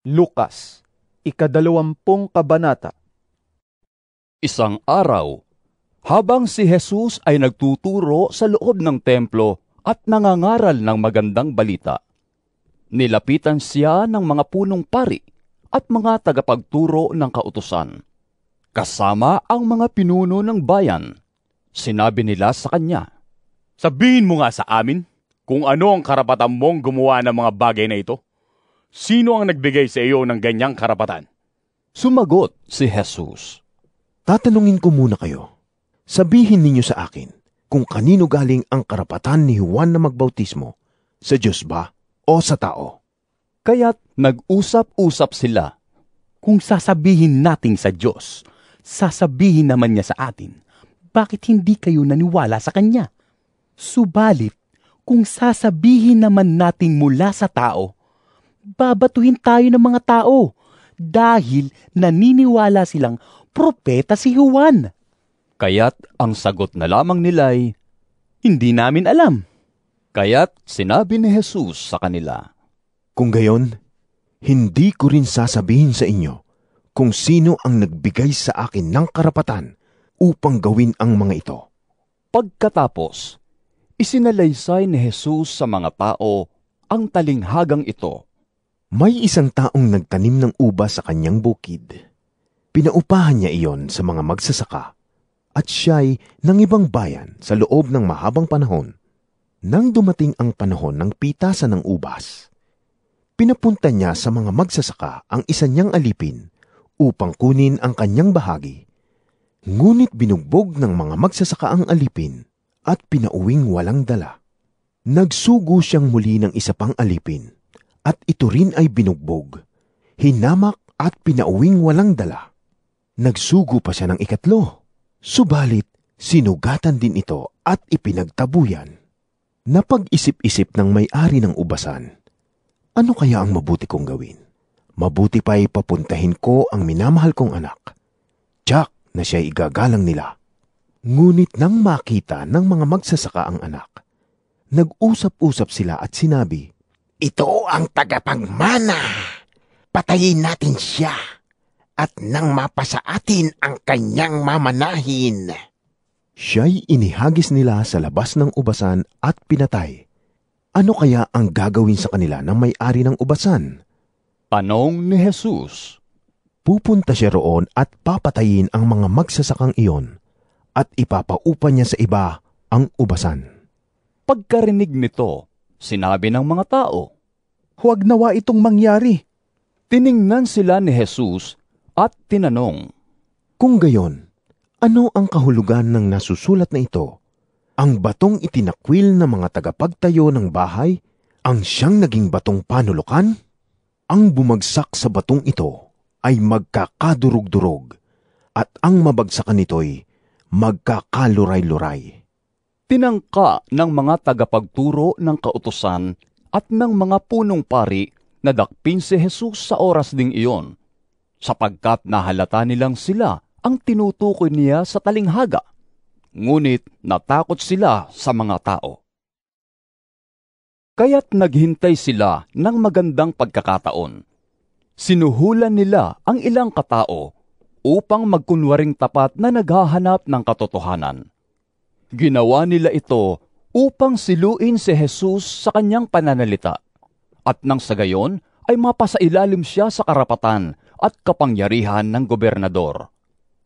Lukas, 20 kabanata. Isang araw, habang si Jesus ay nagtuturo sa loob ng templo at nangangaral ng magandang balita, nilapitan siya ng mga punong pari at mga tagapagturo ng kautusan. Kasama ang mga pinuno ng bayan, sinabi nila sa kanya, "Sabihin mo nga sa amin kung ano ang karapatan mong gumawa ng mga bagay na ito. Sino ang nagbigay sa iyo ng ganyang karapatan?" Sumagot si Jesus, Tatanungin ko muna kayo. Sabihin ninyo sa akin kung kanino galing ang karapatan ni Juan na magbautismo, sa Diyos ba o sa tao? Kaya't nag-usap-usap sila. Kung sasabihin natin sa Diyos, sasabihin naman niya sa atin, bakit hindi kayo naniwala sa Kanya? Subalit, kung sasabihin naman natin mula sa tao, babatuhin tayo ng mga tao dahil naniniwala silang propeta si Juan. Kaya't ang sagot na lamang nila'y, Hindi namin alam. kaya't sinabi ni Jesus sa kanila, Kung gayon, hindi ko rin sasabihin sa inyo kung sino ang nagbigay sa akin ng karapatan upang gawin ang mga ito. Pagkatapos, isinalaysay ni Jesus sa mga tao ang talinghagang ito. May isang taong nagtanim ng ubas sa kanyang bukid. Pinaupahan niya iyon sa mga magsasaka at siya'y ng ibang bayan sa loob ng mahabang panahon. Nang dumating ang panahon ng pitasan ng ubas, pinapunta niya sa mga magsasaka ang isa niyang alipin upang kunin ang kanyang bahagi. Ngunit binugbog ng mga magsasaka ang alipin at pinauwing walang dala. Nagsugo siyang muli ng isa pang alipin at ito rin ay binugbog, hinamak at pinauwing walang dala. Nagsugo pa siya ng ikatlo, subalit sinugatan din ito at ipinagtabuyan. Napag-isip-isip ng may-ari ng ubasan, ano kaya ang mabuti kong gawin? Mabuti pa'y papuntahin ko ang minamahal kong anak. Tiyak na siya'y igagalang nila. Ngunit nang makita ng mga magsasaka ang anak, nag-usap-usap sila at sinabi, Ito ang tagapagmana. Patayin natin siya at nang mapasa atin ang kanyang mamanahin. Siya'y inihagis nila sa labas ng ubasan at pinatay. Ano kaya ang gagawin sa kanila ng may-ari ng ubasan? Tanong ni Jesus. Pupunta siya roon at papatayin ang mga magsasakang iyon at ipapaupa niya sa iba ang ubasan. Pagkarinig nito, sinabi ng mga tao, Huwag nawa itong mangyari. tiningnan sila ni Jesus at tinanong, Kung gayon, ano ang kahulugan ng nasusulat na ito? Ang batong itinakwil ng mga tagapagtayo ng bahay, ang siyang naging batong panulukan? Ang bumagsak sa batong ito ay magkakadurog-durog, at ang mabagsakan nito'y magkakaluray-luray. tinangka ng mga tagapagturo ng kautusan at ng mga punong pari na dakpin si Jesus sa oras ding iyon, sapagkat nahalata nilang sila ang tinutukoy niya sa talinghaga. Ngunit natakot sila sa mga tao. Kaya't naghintay sila ng magandang pagkakataon. Sinuhulan nila ang ilang katao upang magkunwaring tapat na naghahanap ng katotohanan. Ginawa nila ito upang siluin si Jesus sa kanyang pananalita, at nang sa gayon ay mapasailalim siya sa karapatan at kapangyarihan ng gobernador.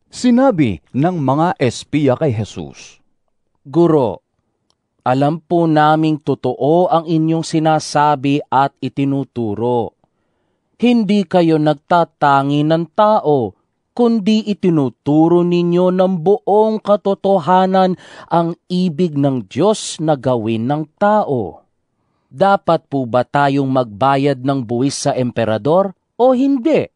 Sinabi ng mga espiya kay Jesus, Guro, alam po naming totoo ang inyong sinasabi at itinuturo. Hindi kayo nagtatangi ng tao, kundi itinuturo ninyo ng buong katotohanan ang ibig ng Diyos na gawin ng tao. Dapat po ba tayong magbayad ng buwis sa emperador o hindi?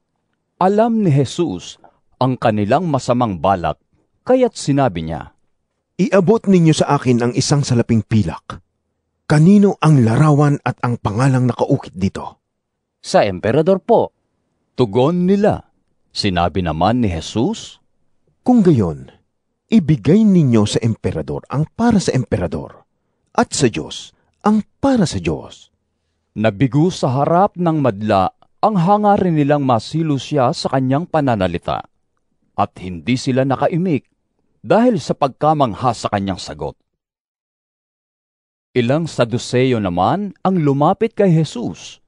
Alam ni Jesus ang kanilang masamang balak, kaya't sinabi niya, Iabot ninyo sa akin ang isang salaping pilak. Kanino ang larawan at ang pangalang nakaukit dito? Sa emperador po. Tugon nila. Sinabi naman ni Jesus, Kung gayon, ibigay ninyo sa emperador ang para sa emperador, at sa Diyos ang para sa Diyos. Nabigo sa harap ng madla ang hangarin nilang masilo siya sa kanyang pananalita, at hindi sila nakaimik dahil sa pagkamangha sa kanyang sagot. Ilang Saduseyo naman ang lumapit kay Jesus.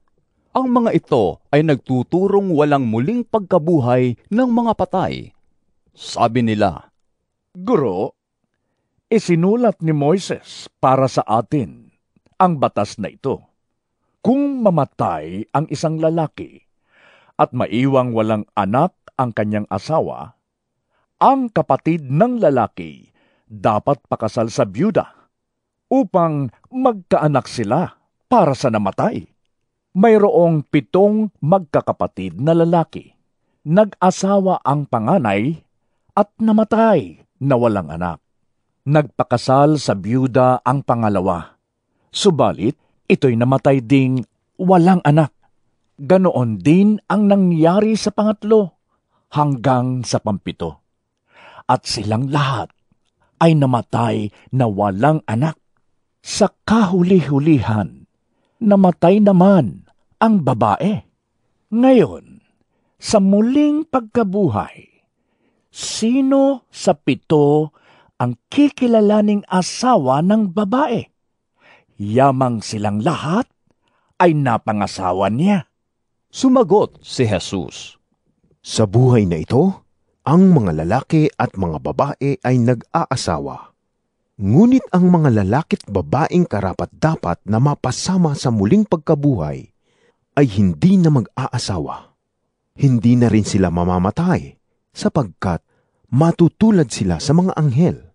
Ang mga ito ay nagtuturong walang muling pagkabuhay ng mga patay. Sabi nila, Guro, isinulat ni Moises para sa atin ang batas na ito. Kung mamatay ang isang lalaki at maiwang walang anak ang kanyang asawa, ang kapatid ng lalaki dapat pakasal sa byuda upang magkaanak sila para sa namatay. Mayroong 7 magkakapatid na lalaki. Nag-asawa ang panganay at namatay na walang anak. Nagpakasal sa byuda ang pangalawa. Subalit, ito'y namatay ding walang anak. Ganoon din ang nangyari sa pangatlo hanggang sa pampito. At silang lahat ay namatay na walang anak. Sa kahuli-hulihan, namatay naman ang babae. Ngayon, sa muling pagkabuhay, sino sa 7 ang kikilalaning asawa ng babae? Yamang silang lahat ay napangasawa niya. Sumagot si Jesus, Sa buhay na ito, ang mga lalaki at mga babae ay nag-aasawa. Ngunit ang mga lalaki at babaeng karapat-dapat na mapasama sa muling pagkabuhay ay hindi na mag-aasawa. Hindi na rin sila mamamatay sapagkat matutulad sila sa mga anghel.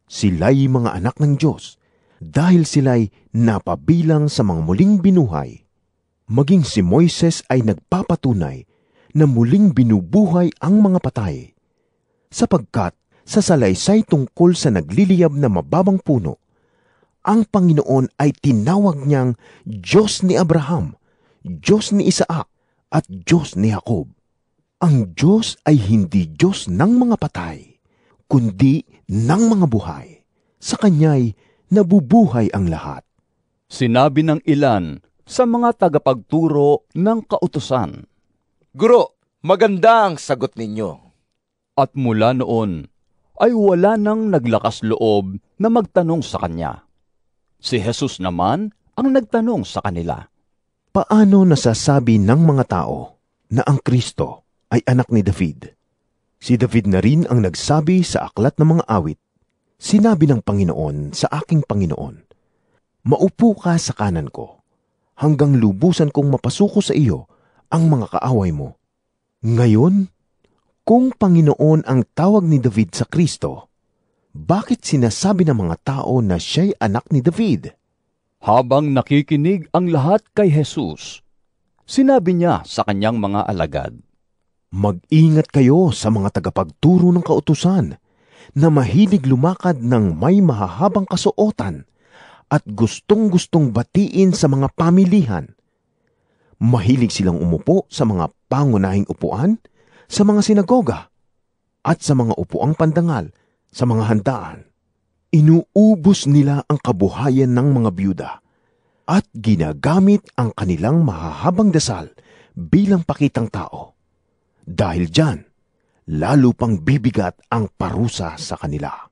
Sila'y mga anak ng Diyos dahil sila'y napabilang sa mga muling binuhay. Maging si Moises ay nagpapatunay na muling binubuhay ang mga patay, sapagkat sa salaysay tungkol sa nagliliyab na mababang puno, ang Panginoon ay tinawag niyang Diyos ni Abraham, Diyos ni Isaac, at Diyos ni Jacob. Ang Diyos ay hindi Diyos ng mga patay, kundi ng mga buhay. Sa Kanya'y nabubuhay ang lahat. sinabi ng ilan sa mga tagapagturo ng kautusan. Guro, maganda ang sagot ninyo. At mula noon, ay wala nang naglakas loob na magtanong sa kanya. Si Jesus naman ang nagtanong sa kanila. Paano nasasabi ng mga tao na ang Kristo ay anak ni David? Si David na rin ang nagsabi sa aklat ng mga awit, Sinabi ng Panginoon sa aking Panginoon, Maupo ka sa kanan ko, hanggang lubusan kong mapasuko sa iyo ang mga kaaway mo. Ngayon, kung Panginoon ang tawag ni David sa Kristo, bakit sinasabi ng mga tao na siya'y anak ni David? Habang nakikinig ang lahat kay Jesus, sinabi niya sa kanyang mga alagad, Mag-ingat kayo sa mga tagapagturo ng kautusan na mahilig lumakad ng may mahahabang kasuotan at gustong-gustong batiin sa mga pamilihan. Mahilig silang umupo sa mga pangunahing upuan, sa mga sinagoga, at sa mga upuang pandangal, sa mga handaan. Inuubos nila ang kabuhayan ng mga byuda at ginagamit ang kanilang mahahabang dasal bilang pakitang tao. Dahil diyan, lalo pang bibigat ang parusa sa kanila.